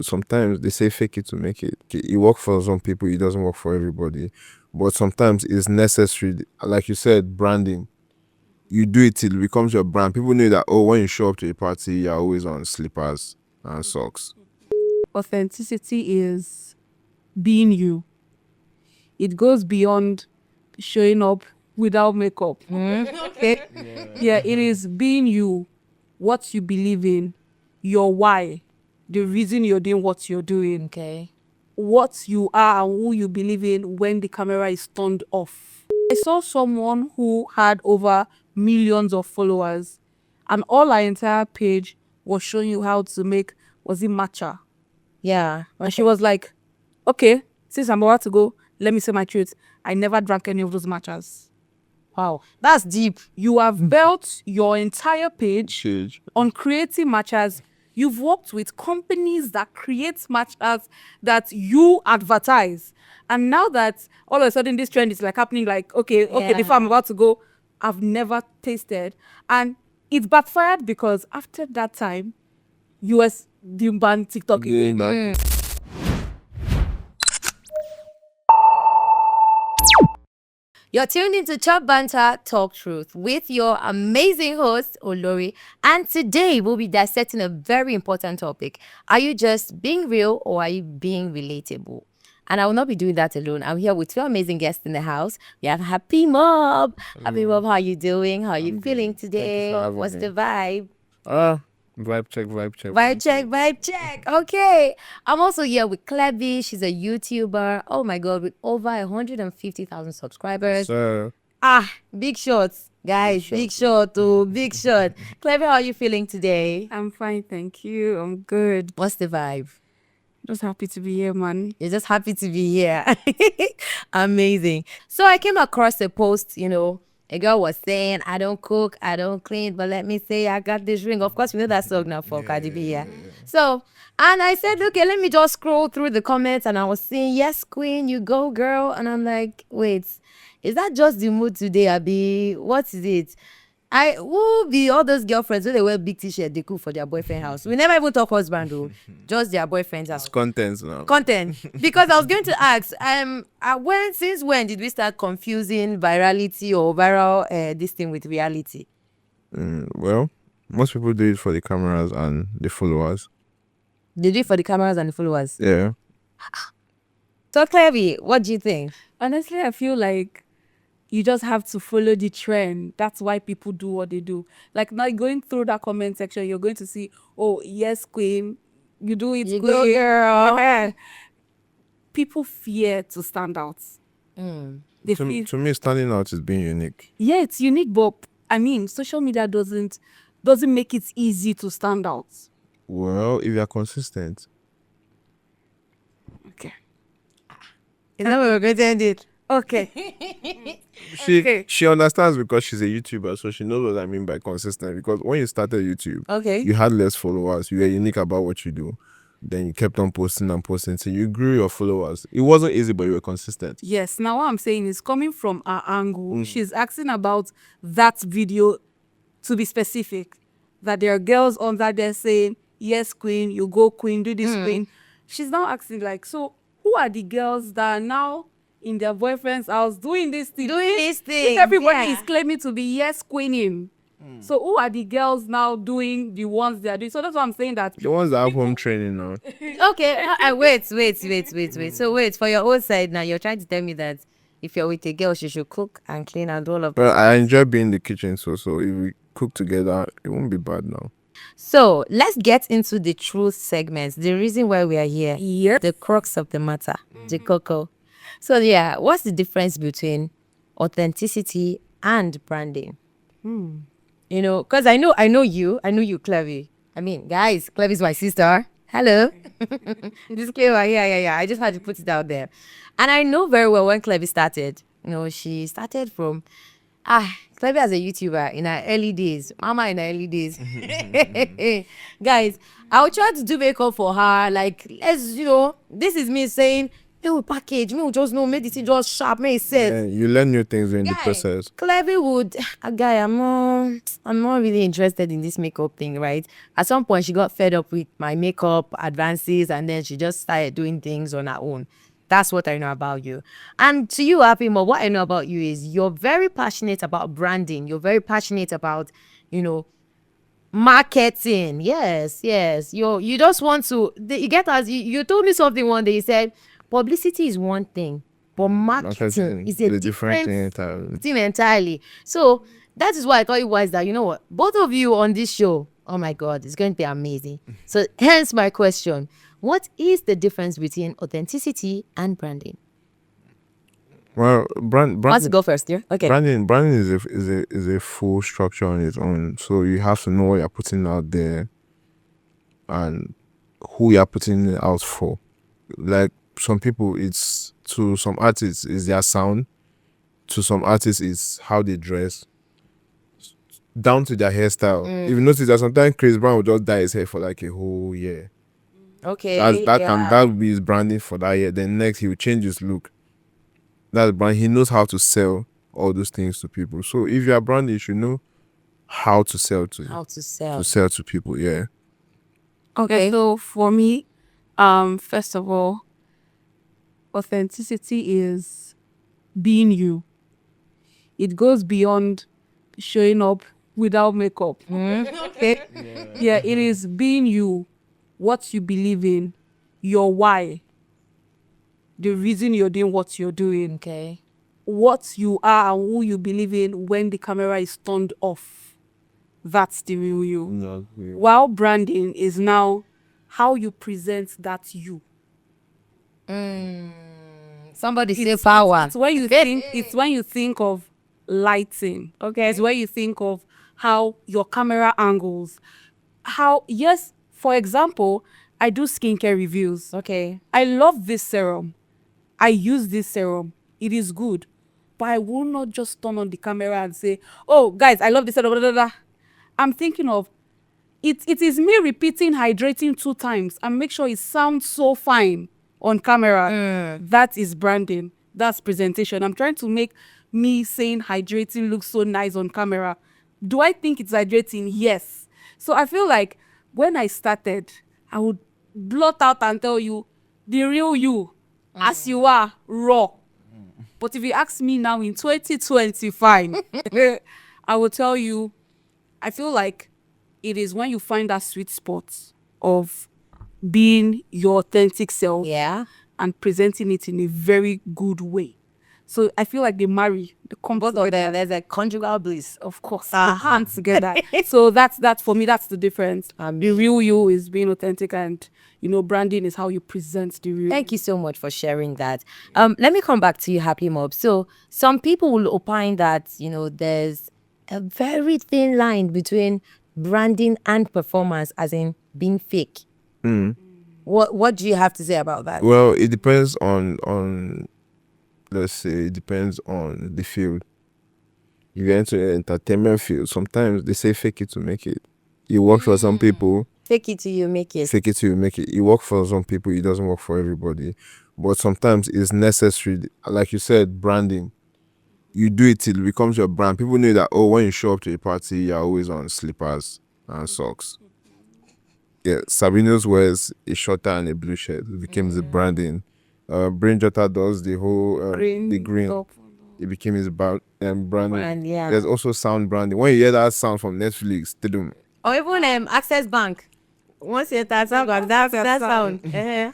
Sometimes they say fake it to make it. It works for some people, it doesn't work for everybody. But sometimes it's necessary. Like you said, branding. You do it till it becomes your brand. People know that, oh, when you show up to a party, you're always on slippers and socks. Authenticity is being you. It goes beyond showing up without makeup. Okay? Yeah, it is being you, what you believe in, your why, the reason you're doing what you're doing. Okay. What you are and who you believe in when the camera is turned off. I saw someone who had over millions of followers, and all her entire page was showing you how to make, was it matcha? Yeah. And she was like, okay, since I'm about to go, let me say my truth. I never drank any of those matchas. Wow. That's deep. You have built your entire page Shage. on creating matchas. You've worked with companies that create matchas that you advertise. And now that all of a sudden this trend is like happening, like, okay, before I'm about to go, I've never tasted. And it backfired because after that time, US didn't ban TikTok again. You're tuned into Chop Banter Talk Truth with your amazing host, Olori. And today we'll be dissecting a very important topic. Are you just being real or are you being relatable? And I will not be doing that alone. I'm here with two amazing guests in the house. We have Happymob. Happymob, how are you doing? How are you feeling today? What's the vibe? Vibe check. Vibe check. Okay. I'm also here with Clevy. She's a YouTuber. Oh my God, with over 150,000 subscribers. So, Big shots. Guys, big shot. Big shot. Clevy, how are you feeling today? I'm fine, thank you. I'm good. What's the vibe? Just happy to be here, man. You're just happy to be here. Amazing. So I came across a post, a girl was saying, I don't cook, I don't clean, but let me say I got this ring. Of course, we know that song now for Cardi B, yeah. So, and I said, okay, let me just scroll through the comments, and I was saying, yes, queen, you go, girl. And I'm like, wait, is that just the mood today, Abi? What is it? Who be all those girlfriends who they wear big t-shirt, they cook for their boyfriend house? We never even talk husband, though. Just their boyfriend's house. content now. Content. Because I was going to ask, since when did we start confusing virality or viral this thing with reality? Well, most people do it for the cameras and the followers. They do it for the cameras and the followers. Yeah. So Clevy, what do you think? Honestly, I feel like you just have to follow the trend. That's why people do what they do. Like now going through that comment section, you're going to see, oh, yes, queen, you do it, You queen. go, girl. People fear to stand out. They feel, To me, standing out is being unique. yeah, it's unique, but I mean, social media doesn't make it easy to stand out. Well, if you are consistent. Okay. Is that where we're going to end it? Okay. She understands because she's a YouTuber, so she knows what I mean by consistent. Because when you started YouTube, Okay. you had less followers. You were unique about what you do. Then you kept on posting and posting. So you grew your followers. It wasn't easy, but you were consistent. Yes. Now what I'm saying is coming from her angle. She's asking about that video to be specific. That there are girls on that they're saying, yes, queen, you go, queen, do this, queen. She's now asking like, so who are the girls that are now in their boyfriend's house doing this thing? If everybody is claiming to be yes, queening. So who are the girls now doing the ones they are doing? So that's what I'm saying, that The ones that have home training now. Okay. Wait. So wait, for your own side now, you're trying to tell me that if you're with a girl, she should cook and clean and do all of that. But I enjoy being in the kitchen, so if we cook together, it won't be bad now. So let's get into the truth segments. The reason why we are here. Yep. The crux of the matter. The cocoa. So yeah, what's the difference between authenticity and branding? Because I know you, Clevy. I mean, guys, Clevy's my sister. Hello. Disclaimer, yeah. I just had to put it out there. And I know very well when Clevy started. She started from Clevy as a YouTuber in her early days. Mama in her early days. Guys, I will try to do makeup for her. Like, this is me saying, They will package. Me will just know. Make the thing just sharp. Make it set. Yeah, you learn new things during the Guy, process. Clevy would, guy, I'm not really interested in this makeup thing, right? At some point, she got fed up with my makeup advances, and then she just started doing things on her own. That's what I know about you. And to you, Happymob, what I know about you is you're very passionate about branding. You're very passionate about, you know, marketing. Yes, yes. You just want to. You get us. You told me something one day. You said publicity is one thing, but marketing is a the different thing entirely. thing entirely. So that is why I thought it was that, you know what, both of you on this show, oh my God, it's going to be amazing. So hence my question: what is the difference between authenticity and branding? Well, Want to go first? Yeah. Okay. branding is a full structure on its own. So you have to know what you're putting out there and who you're putting it out for. Like some people, it's to some artists is their sound, to some artists it's how they dress, down to their hairstyle. If you notice that sometimes Chris Brown will just dye his hair for like a whole year. Okay. That would be his branding for that year. Then next he will change his look. That's brand. He knows how to sell all those things to people. So if you are branding, you should know how to sell to people. Yeah. Okay, so for me, first of all, authenticity is being you. It goes beyond showing up without makeup. Okay? Yeah, it is being you, what you believe in, your why, the reason you're doing what you're doing, Okay. what you are and who you believe in when the camera is turned off. That's the real you. While branding is now how you present that you. Somebody say power. It's when you think. It's when you think of lighting. Okay, it's when you think of how your camera angles. How yes, for example, I do skincare reviews. Okay. I love this serum. I use this serum. It is good, but I will not just turn on the camera and say, "Oh, guys, I love this serum." Blah, blah, blah. I'm thinking of it. It is me repeating hydrating 2 times and make sure it sounds so fine on camera. That is branding. That's presentation. I'm trying to make me saying hydrating look so nice on camera. Do I think it's hydrating? Yes. So I feel like when I started, I would blot out and tell you the real you, as you are, raw. But if you ask me now in 2025, I will tell you, I feel like it is when you find that sweet spot of being your authentic self Yeah. and presenting it in a very good way. So I feel like they marry, they come Both together. of them, there's a conjugal bliss. Of course, they come together. So that's for me, that's the difference. The real you is being authentic, and branding is how you present the real. Thank you so much for sharing that. Let me come back to you, Happymob. So some people will opine that, there's a very thin line between branding and performance, as in being fake. What do you have to say about that? Well, it depends on let's say it depends on the field. If you enter the entertainment field, sometimes they say fake it to make it. It works for some people. Fake it till you make it. Fake it till you make it. It works for some people. It doesn't work for everybody. But sometimes it's necessary. Like you said, branding. You do it till it becomes your brand. People know that, when you show up to a party, you're always on slippers and socks. Yeah, Sabino's wears a shorter and a blue shirt. It became the branding. Brain Jotter does the whole the green. top. It became his branding. Brand, yeah. There's also sound branding. When you hear that sound from Netflix, Or even Access Bank. Once you that sound, that sound.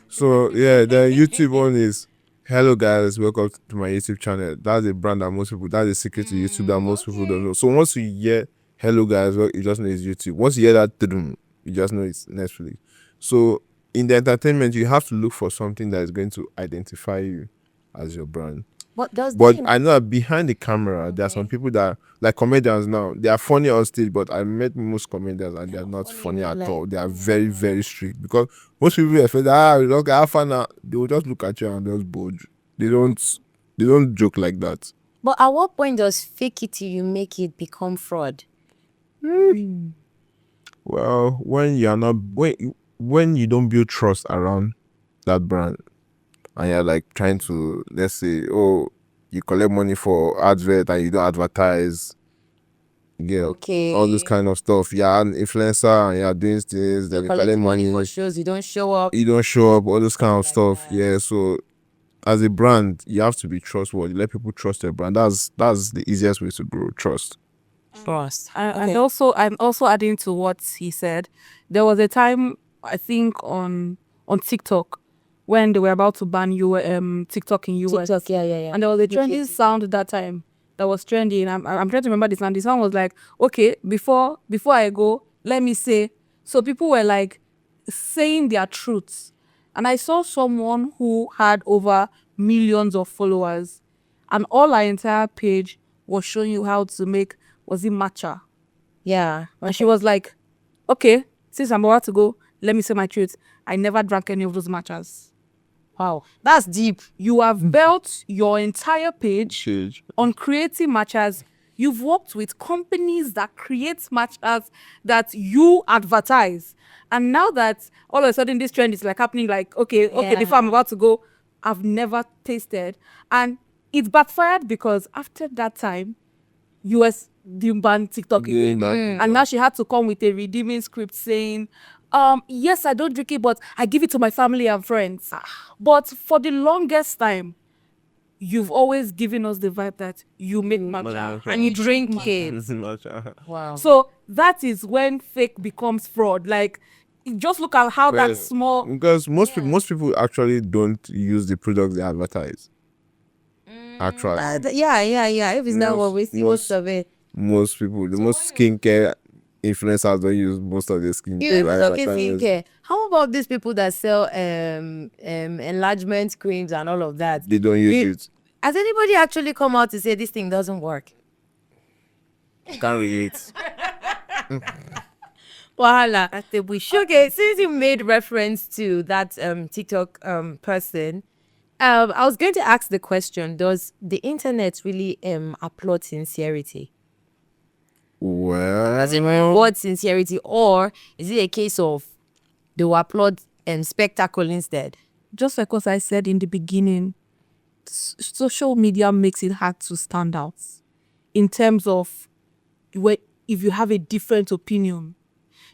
so yeah, the YouTube one is, hello guys, welcome to my YouTube channel. That's a brand that most people, that's a secret to YouTube that most people don't know. So once you hear hello guys, well, you just know it's YouTube. Once you hear that, you just know it's Netflix. So in the entertainment, you have to look for something that is going to identify you as your brand. But I know that behind the camera, there are some people that, like comedians now, they are funny on stage, but I met most comedians and they are not funny at all. They are very, very strict, because most people expect, we don't have fun now. They will just look at you and just budge. They don't joke like that. But at what point does fake it till you make it become fraud? Well, when you don't build trust around that brand, and you're like trying to, let's say, oh, you collect money for advert and you don't advertise. Yeah, Okay. all this kind of stuff. You're an influencer and you're doing things, then you collect money, for shows, you don't show up. you don't show up, all this kind of Like stuff. that. Yeah, so as a brand, you have to be trustworthy. Let people trust your brand. That's the easiest way to grow trust. Trust. And also, I'm also adding to what he said. There was a time, I think, on TikTok when they were about to ban TikTok in US. TikTok, yeah. And there was a trending sound that time that was trending. I'm trying to remember this sound. The sound was like, okay, before I go, let me say. So people were like saying their truths. And I saw someone who had over millions of followers, and all our entire page was showing you how to make, was it matcha? Yeah. And she was like, okay, since I'm about to go, let me say my truth. I never drank any of those matchas. Wow. That's deep. You have built your entire page Huge. on creating matchas. You've worked with companies that create matchas that you advertise. And now that all of a sudden this trend is like happening, like, okay, before I'm about to go, I've never tasted. And it backfired because after that time, US didn't ban TikTok again. And now she had to come with a redeeming script saying, yes, I don't drink it, but I give it to my family and friends. But for the longest time, you've always given us the vibe that you make matcha and you drink it. Wow. So that is when fake becomes fraud. Like, just look at how that small. Because most people actually don't use the products they advertise. Actually, Yeah. If it's not what we see, most of it. most people, the most skincare influencers don't use most of their skincare. How about these people that sell enlargement creams and all of that? They don't use it. Has anybody actually come out to say this thing doesn't work? Can't relate. Voila. Okay, since you made reference to that TikTok person, I was going to ask the question: does the internet really applaud sincerity? Well, As in reward sincerity, or is it a case of they will applaud spectacle instead? Just like what I said in the beginning, social media makes it hard to stand out in terms of if you have a different opinion.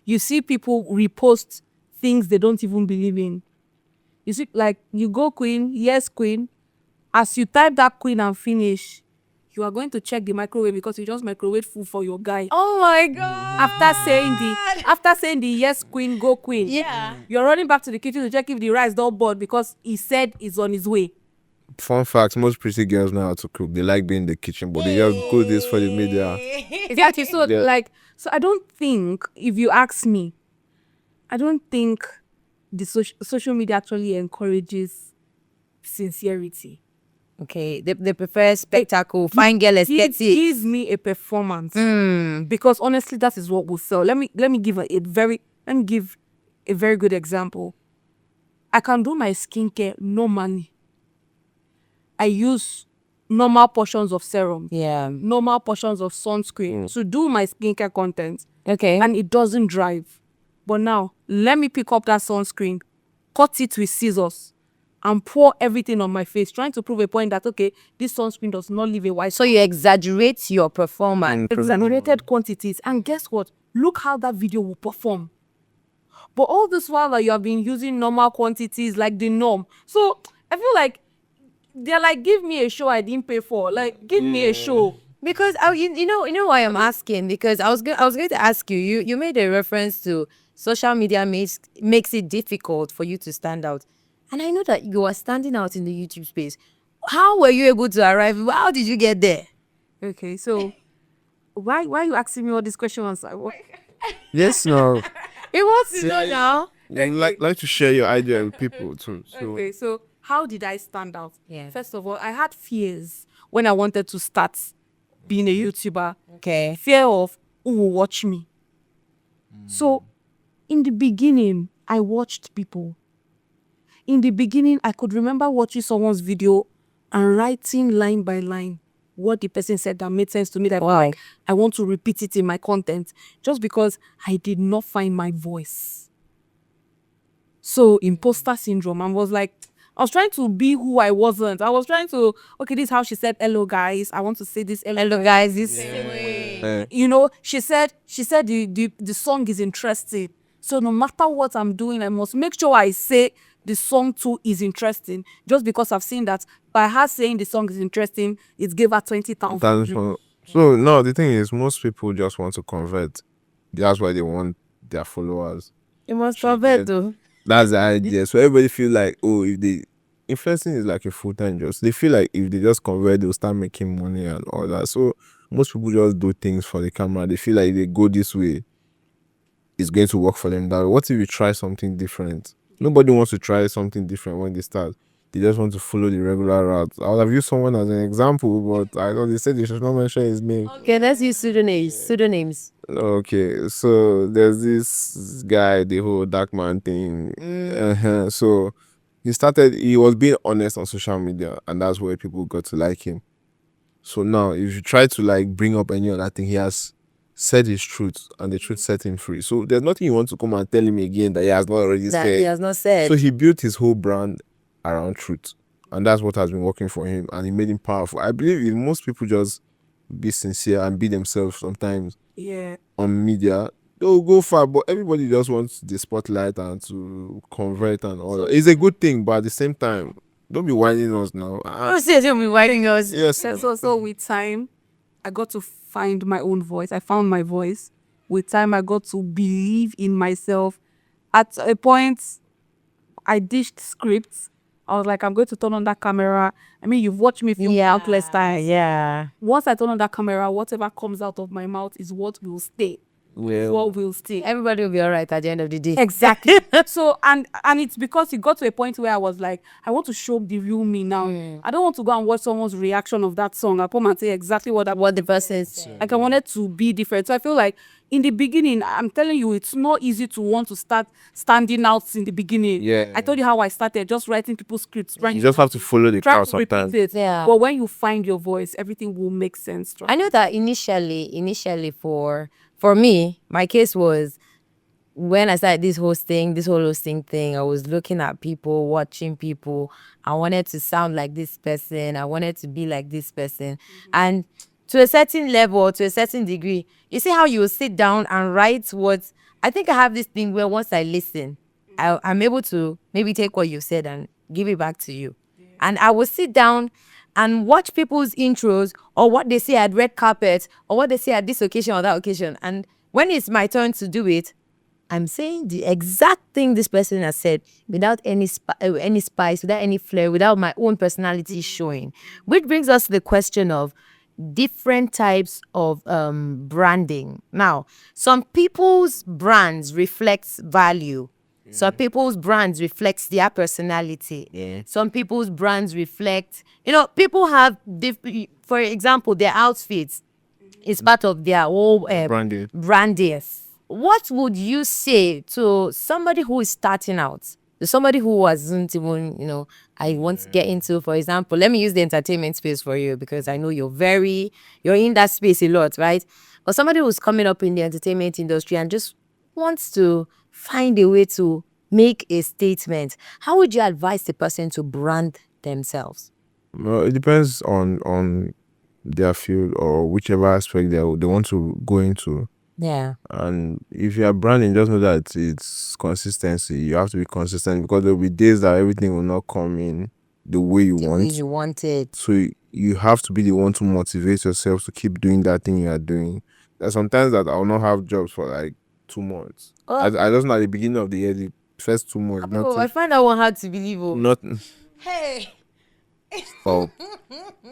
You see people repost things they don't even believe in. You see, like, you go queen, yes queen. As you type that queen and finish, you are going to check the microwave because you just microwave food for your guy. Oh my god! After saying the yes queen, go queen. Yeah. You're running back to the kitchen to check if the rice don't boil because he said it's on his way. fun fact: most pretty girls know how to cook. They like being in the kitchen, but they just go this for the media. Exactly. So Yeah. so I don't think, if you ask me, I don't think the social media actually encourages sincerity. Okay, they prefer spectacle. Fine girl, aesthetic. Gives me a performance. Because honestly, that is what will sell. Let me give a very good example. I can do my skincare no money. I use normal portions of serum, Yeah. normal portions of sunscreen to do my skincare content. Okay. And it doesn't drive. But now, let me pick up that sunscreen, cut it with scissors, and pour everything on my face, trying to prove a point that, okay, this sunscreen does not leave a white. So you exaggerate your performance. Exaggerated quantities. And guess what? Look how that video will perform. But all this while that you have been using normal quantities like the norm. So I feel like they're like, give me a show I didn't pay for. Like, give me a show. Because you know why I'm asking, because I was going to ask you. You made a reference to social media makes it difficult for you to stand out, and I know that you are standing out in the YouTube space. How were you able to arrive? How did you get there? Okay, so why are you asking me all these questions? Yes, no. It wants to know now. And like to share your idea with people too. So Okay, so how did I stand out? Yeah. First of all, I had fears when I wanted to start being a YouTuber. Okay. Fear of who will watch me. So in the beginning, I watched people. In the beginning, I could remember watching someone's video and writing line by line what the person said that made sense to me. That Why? I want to repeat it in my content just because I did not find my voice. So imposter syndrome. I was like, I was trying to be who I wasn't. I was trying to, okay, this is how she said hello guys. I want to say this Hello guys, this you know, she said the song is interesting. So no matter what I'm doing, I must make sure I say the song too is interesting. Just because I've seen that by her saying the song is interesting, it gave her 20,000. So no, the thing is, most people just want to convert. That's why they want their followers. you must convert though. That's the idea. So everybody feel like, oh, if they influencing is like a full-time job. So they feel like if they just convert, they'll start making money and all that. So most people just do things for the camera. They feel like if they go this way, it's going to work for them that way. What if you try something different? Nobody wants to try something different when they start. They just want to follow the regular route. I would have used someone as an example, but I know they said they should not mention his name. Okay, let's use pseudonyms. Okay, so there's this guy, the whole dark man thing. So he was being honest on social media, and that's where people got to like him. So now, if you try to like bring up any other thing, he has said his truth, and the truth set him free. So there's nothing you want to come and tell him again that he has not already That said. he has not said. So he built his whole brand around truth, and that's what has been working for him, and it made him powerful. I believe if most people just be sincere and be themselves sometimes Yeah. on media, they'll go far. But everybody just wants the spotlight and to convert and all that. It's a good thing, but at the same time, don't be whining us now. Who says you'll be writing us? Yes. So with time, I got to find my own voice. I found my voice. With time, I got to believe in myself. At a point, I dished scripts. I was like, I'm going to turn on that camera. I mean, you've watched me film countless times. Yeah. Once I turn on that camera, whatever comes out of my mouth is what will stay. What will stay. Everybody will be all right at the end of the day. Exactly. So and it's because it got to a point where I was like, I want to show the real me now. I don't want to go and watch someone's reaction of that song. I come and say exactly what the person said. like I wanted to be different. So I feel like in the beginning, I'm telling you, it's not easy to want to start standing out in the beginning. Yeah. I told you how I started, just writing people's scripts. You just have to follow the try crowd to repeat sometimes. it. Yeah. But when you find your voice, everything will make sense. I know that initially for me, my case was when I started this whole hosting thing, I was looking at people, watching people. I wanted to sound like this person. I wanted to be like this person. And to a certain level, to a certain degree, you see how you sit down and write what, I think I have this thing where once I listen, I'm able to maybe take what you said and give it back to you. And I will sit down and watch people's intros or what they say at red carpet or what they say at this occasion or that occasion. And when it's my turn to do it, I'm saying the exact thing this person has said without any spice, without any flair, without my own personality showing. Which brings us to the question of different types of branding. Now, some people's brands reflects value. Some people's brands reflects their personality. Yeah. Some people's brands reflect, people have, for example, their outfits is part of their whole branding. What would you say to somebody who is starting out? To somebody who wasn't even, I want to get into, for example, let me use the entertainment space for you because I know you're in that space a lot, right? Or somebody who's coming up in the entertainment industry and just wants to find a way to make a statement. How would you advise the person to brand themselves? Well, it depends on their field or whichever aspect they want to go into. Yeah. And if you are branding, just know that it's consistency. You have to be consistent because there will be days that everything will not come in the way you want. The way you want it. So you have to be the one to motivate yourself to keep doing that thing you are doing. There's sometimes that I will not have jobs for like 2 months. I just know at the beginning of the year, the first 2 months. I find that one hard to believe. Nothing. Hey. Oh.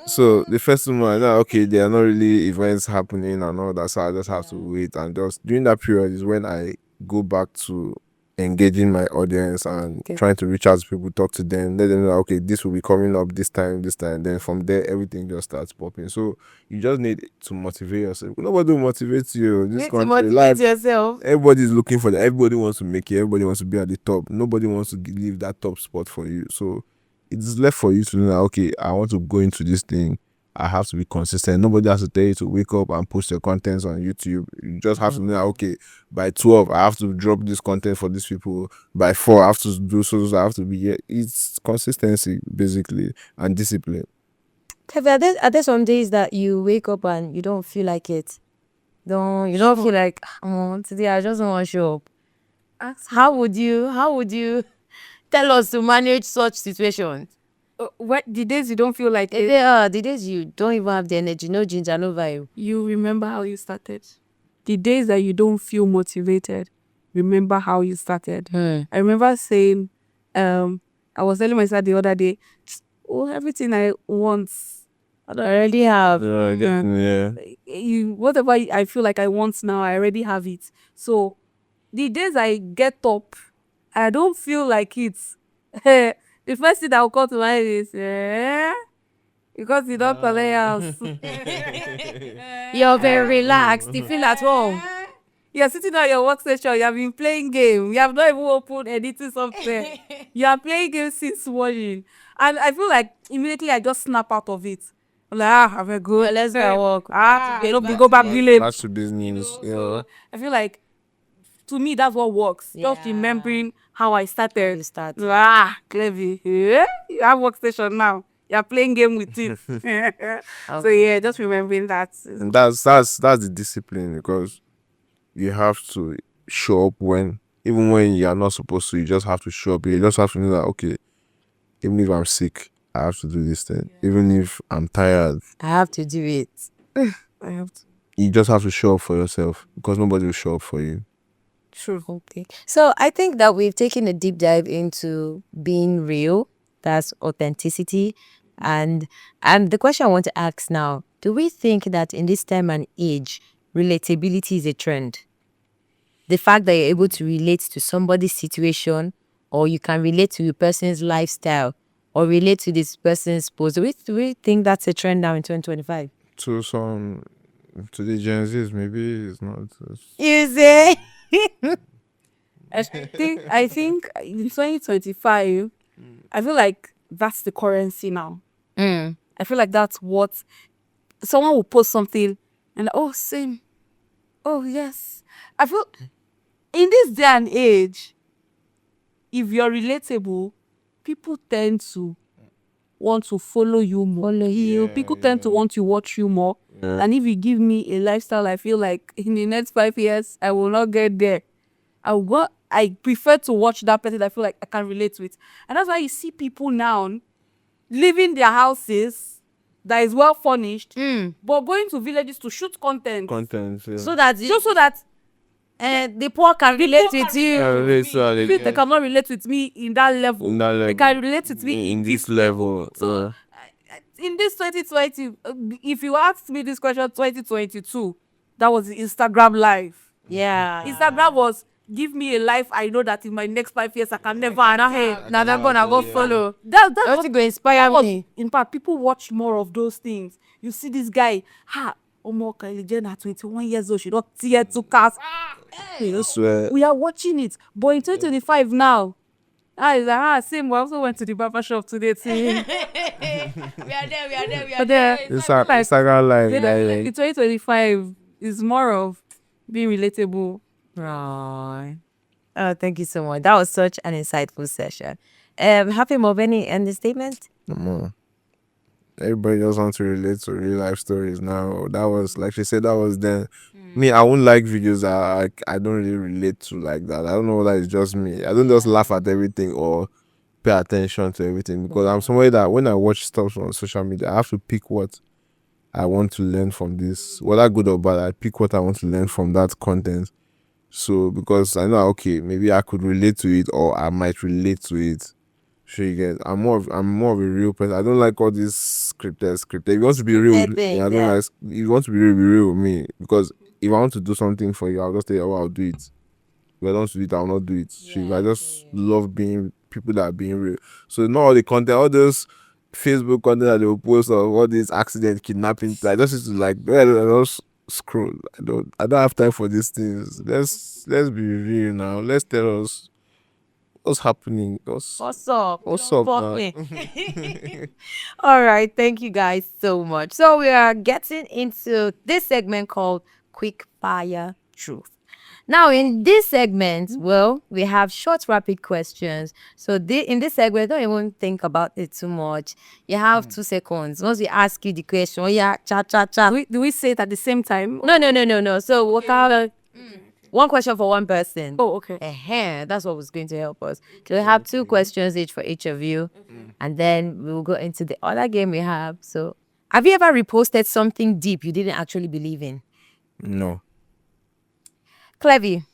So the first 2 months, okay, there are not really events happening and all that, so I just have to wait. And just during that period is when I go back to engaging my audience and trying to reach out to people, talk to them, let them know, okay, this will be coming up this time. Then from there, everything just starts popping. So you just need to motivate yourself. Nobody will motivate you. You need to motivate yourself. Everybody's looking for that. Everybody wants to make it. Everybody wants to be at the top. Nobody wants to leave that top spot for you. So it's left for you to know that, okay, I want to go into this thing. I have to be consistent. Nobody has to tell you to wake up and post your contents on YouTube. You just have to know, okay, by 12 I have to drop this content for these people. By 4 I have to do so. I have to be here. It's consistency basically and discipline. Clevy, are there some days that you wake up and you don't feel like it? You don't feel like, oh, today I just don't want to show up. How would you tell us to manage such situations? What the days you don't feel like it, The days you don't even have the energy, no ginger, no vibe. you remember how you started. The days that you don't feel motivated, remember how you started. I remember saying, I was telling myself the other day, oh, everything I want, I already have. Yeah. Whatever I feel like I want now, I already have it. So the days I get up, I don't feel like it. The first thing that will come to mind is, because you don't collect house. You're very relaxed. You feel at home. You're sitting on your workstation, you have been playing game, you have not even opened editing software. You are playing games since morning. And I feel like immediately I just snap out of it. I'm like, have a good. Let's go walk. Go back village. Back to business. So I feel like, to me, that's what works. Just Yeah. remembering how I started. You start. Clevy, you have workstation now. You're playing game with it. So yeah, just remembering that. And that's the discipline, because you have to show up even when you are not supposed to. You just have to show up. You just have to know that, okay, even if I'm sick, I have to do this thing. Even if I'm tired, I have to do it. I have to. you just have to show up for yourself, because nobody will show up for you. True. Okay. So I think that we've taken a deep dive into being real. That's authenticity. And the question I want to ask now, do we think that in this time and age, relatability is a trend? The fact that you're able to relate to somebody's situation, or you can relate to a person's lifestyle, or relate to this person's post. Do we think that's a trend now in 2025? To the Gen Zs, maybe it's not. You say? I think in 2025, I feel like that's the currency now. I feel like that's what someone will post something and, oh, same. Oh, yes. I feel in this day and age, if you're relatable, people tend to want to follow you more. People tend to want to watch you more. And if you give me a lifestyle, I feel like in the next 5 years, I will not get there. I prefer to watch that person that I feel like I can relate to it. And that's why you see people now leaving their houses that is well furnished, but going to villages to shoot content. Yeah. So that Just so that the poor can relate with you. they cannot relate with me in that level. They can relate with me in this level. So in this 2020, if you asked me this question 2022, that was the Instagram live. Yeah. Instagram was, give me a life I know that in my next 5 years I can never. Now they're gonna go follow. That's What you go inspire me? In fact, people watch more of those things. You see this guy, Omo Kylie Jenner, 21 years old, she don't tear 2 cars. I swear. We are watching it, but in 2025 now, it's like, same. We also went to the barber shop today too. We are there. But there, Instagram live. in 2025 is more of being relatable. Right. Oh, thank you so much. That was such an insightful session. Happymob, any ending statement? No. Everybody just wants to relate to real life stories now. That was, like she said, that was then. Me, I won't like videos that I don't really relate to like that. I don't know whether it's just me. I don't just laugh at everything or pay attention to everything, because I'm somebody that when I watch stuff on social media, I have to pick what I want to learn from this, whether good or bad. I pick what I want to learn from that content. So because I know, okay, maybe I could relate to it or I might relate to it. Sure, you get. I'm more of a real person. I don't like all this scripted. If you want to be real, I don't like. If you want to be real with me, because if I want to do something for you, I'll just tell you, I'll do it. If I don't want to do it, I'll not do it. I just love being people that are being real. So not all the content, all those Facebook content that they will post of all these accident, kidnapping, I just used to like, I just scroll. I don't have time for these things. Let's be real now. Let's tell us what's happening? What's up? What's Don't up fuck now? me. All right, thank you guys so much. So we are getting into this segment called Quick Fire Truth. Now, in this segment, well, we have short, rapid questions. So in this segment, don't even think about it too much. You have 2 seconds. Once we ask you the question, yeah, chat, chat, chat. Do we say it at the same time? No. So we'll have one question for one person. Oh, okay. That's what was going to help us. So we have 2 questions each for each of you. And then we'll go into the other game we have. So, have you ever reposted something deep you didn't actually believe in? No. Clevy,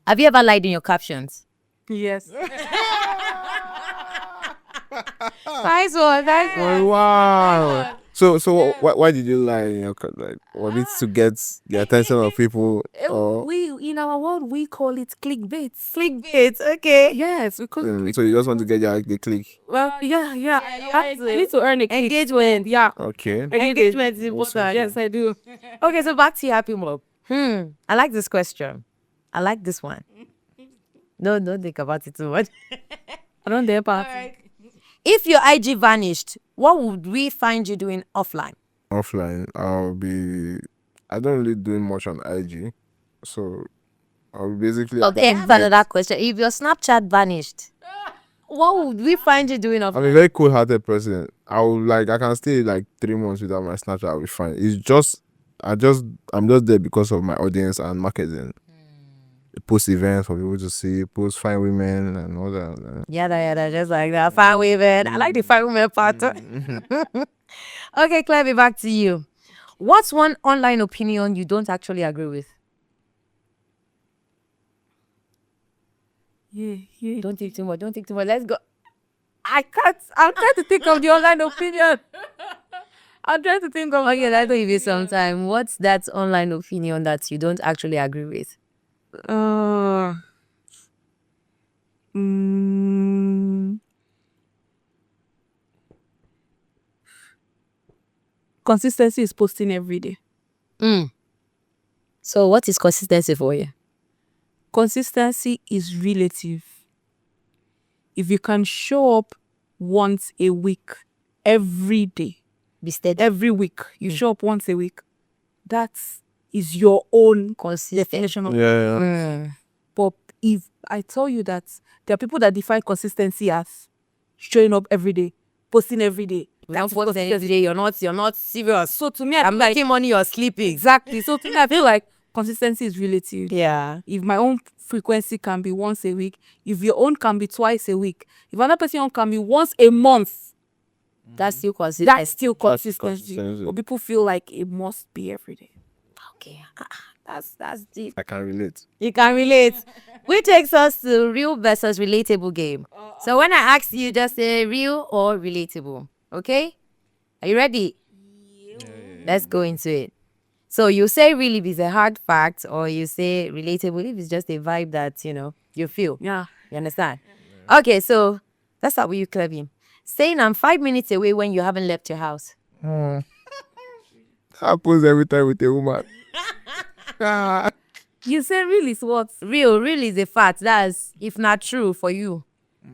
have you ever lied in your captions? Yes. Nice one. Oh, wow. So why did you lie in your like? Was it to get the attention of people? Or We in our world we call it clickbait. Clickbait, okay. Yes, because so you just want to get the click? well, yeah. I need to earn a click. Engagement. Yeah. Okay. Engagement is important. Yes, I do. Okay, so back to your Happymob. I like this question. I like this one. No, don't think about it too much. I don't dare party. If your IG vanished, what would we find you doing offline? Offline, I don't really do much on IG, so I'll basically. Okay, I have another question. If your Snapchat vanished, what would we find you doing I'm offline? a very cool-hearted person. I can stay like 3 months without my Snapchat. I'll be fine. It's just, I'm just there because of my audience and marketing. Post events for people to see, post fine women and all that. Yada, just like that. Fine women. I like the fine women part. Okay, Clevy, back to you. What's one online opinion you don't actually agree with? Yeah. Don't think too much. Let's go. I can't. I'm trying to think of the online opinion. I'm trying to think of. Okay, let's give you some time. What's that online opinion that you don't actually agree with? Consistency is posting every day. So what is consistency for you? Consistency is relative. If you can show up once a week, every day, Be steady. every week, you show up once a week, that is your own Consistent. definition of. Yeah. But if I tell you that there are people that define consistency as showing up every day, posting every day. That's what today you're not serious. So to me, I'm making money, you're sleeping. exactly. So to me, I feel like consistency is relative. Yeah. If my own frequency can be once a week, if your own can be twice a week, if another person own can be once a month, That's still consistency. that's still That's consistency. consistency. But people feel like it must be every day. Okay. That's deep. I can relate. You can relate. Which takes us to real versus relatable game. So when I ask you, just say real or relatable. Okay? Are you ready? Let's go into it. So you say real if it's a hard fact, or you say relatable if it's just a vibe that, you feel. Yeah. You understand? Okay, so let's start with you, Clevy. Saying I'm 5 minutes away when you haven't left your house. Happens every time with a woman. You say really is what? Real is a fact. That's if not true for you.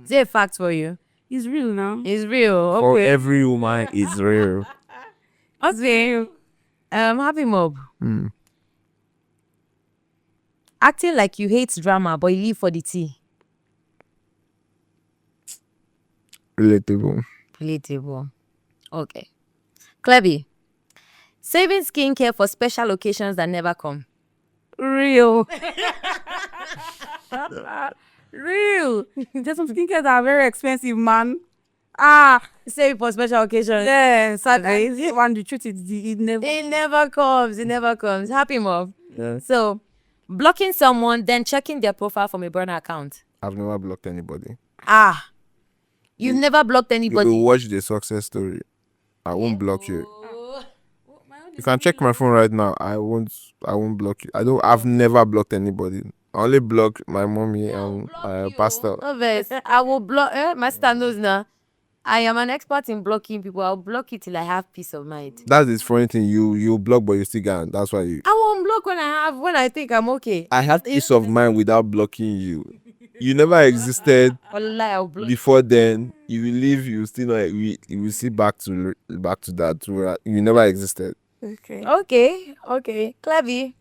Is it a fact for you? It's real now. It's real. For Okay. every woman, it's real. Okay. Happymob. Acting like you hate drama, but you live for the tea. Relatable. Relatable. Okay. Clevy. Saving skincare for special occasions that never come. Real. Real. There's some skincare that are very expensive, man. Save it for special occasions. Yes. And the truth is, it never. It never comes. Happymob. Yeah. So, blocking someone, then checking their profile from a burner account. I've never blocked anybody. You've never blocked You anybody. will watch the success story. I won't block you. You can check my phone right now. I won't block you. I've never blocked anybody. I only block my mommy and pastor. Obvious. I will block. My sister knows now. I am an expert in blocking people. I'll block it till I have peace of mind. That's the funny thing. You block, but you still can. That's why you. I won't block when I think I'm okay. I have peace of mind without blocking you. you never existed Wallahi, I'll blow. before then. You will leave. You will still not. You will see back to that. You never existed. Okay. Okay. Clevy.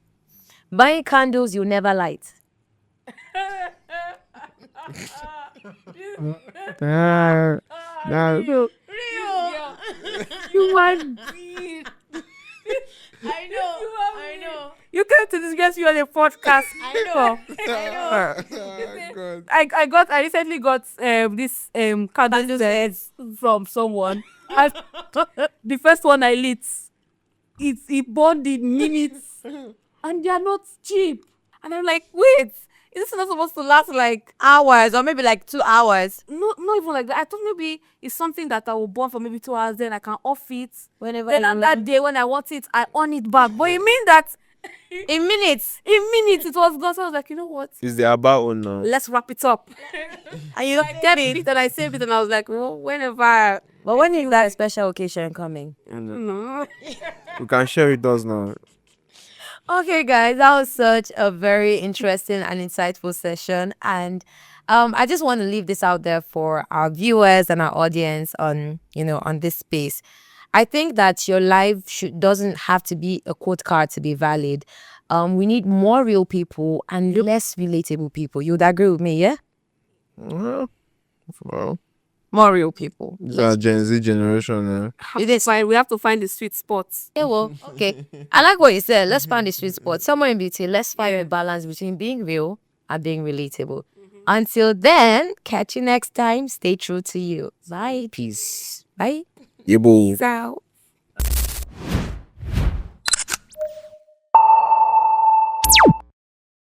Buying candles you never light. You want I know. you came to disgrace you on a podcast. I know. God. I recently got this candle sets from someone. The first one I lit, it burned in minutes, and they are not cheap. And I'm like, wait, is this not supposed to last like Hours or maybe like 2 hours. no, not even like that. I thought maybe it's something that I will burn for maybe 2 hours, then I can off it. Whenever Then on that day when I want it, I on it back. But you mean that in minutes. in minutes it was gone? So I was like, you know what? Is the about one now? Let's wrap it up. And you get it, and I saved it, and I was like, well, whenever. But when is that special occasion coming? No. We can share it us now. Okay, guys, that was such a very interesting and insightful session. And I just want to leave this out there for our viewers and our audience on this space. I think that your life doesn't have to be a quote card to be valid. We need more real people and less relatable people. You'd agree with me, yeah? Well, More real people. the Gen Z generation. It is fine. We have to find the sweet spots. Yeah, well, okay. I like what you said. Let's find the sweet spot. Somewhere in between. Let's find a balance between being real and being relatable. Until then, catch you next time. Stay true to you. Bye. Peace. Bye. Yebo. Peace out.